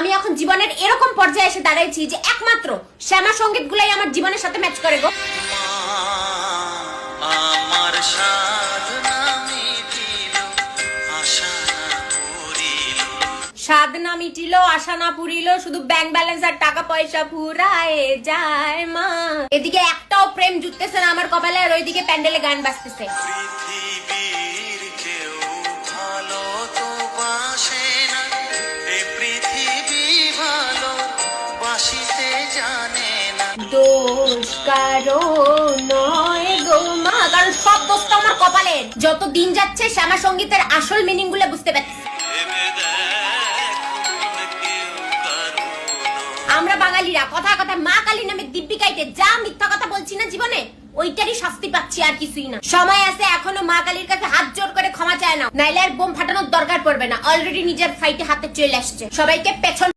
আমি এখন জীবনের এরকম পর্যায়ে এসে দাঁড়াইছি যে একমাত্র শ্যামা সঙ্গীত গুলাই আমার জীবনের সাথে ম্যাচ করে গো। আমার সাধনা মিটিল আশা না পুরিল, সাধনা মিটিল আশা না পুরিল, শুধু ব্যাংক ব্যালেন্স আর টাকা পয়সা ফুরায় যায় মা। এদিকে একটাও প্রেম জুটতেছে না আমার কপালে, আর ওইদিকে প্যান্ডেলে গান বাজতেছে। পৃথিবীর কেউ ভালো তো বাসে না, এ পৃথিবী ভালো বাসিতে জানে না। দোষ কারো নয় গো মা, কারণ সব দোষ তো আমার কপালের। যত দিন যাচ্ছে শ্যামা সঙ্গীতের আসল মিনিং গুলো বুঝতে পারছি। আমরা বাঙালিরা কথা কথা মা কালী নামে দিব্যি গাইতে যা মিথ্যা কথা বলছি না জীবনে, ওইটারই শাস্তি পাচ্ছি, আর কিছুই না। সময় আছে এখনো, মা কালীর কাছে হাত জোর করে ক্ষমা চায় না, নাইলে আর বোম ফাটানোর দরকার পড়বে না। অলরেডি নিজের ফাইটে হাতে চলে আসছে। সবাইকে পেছন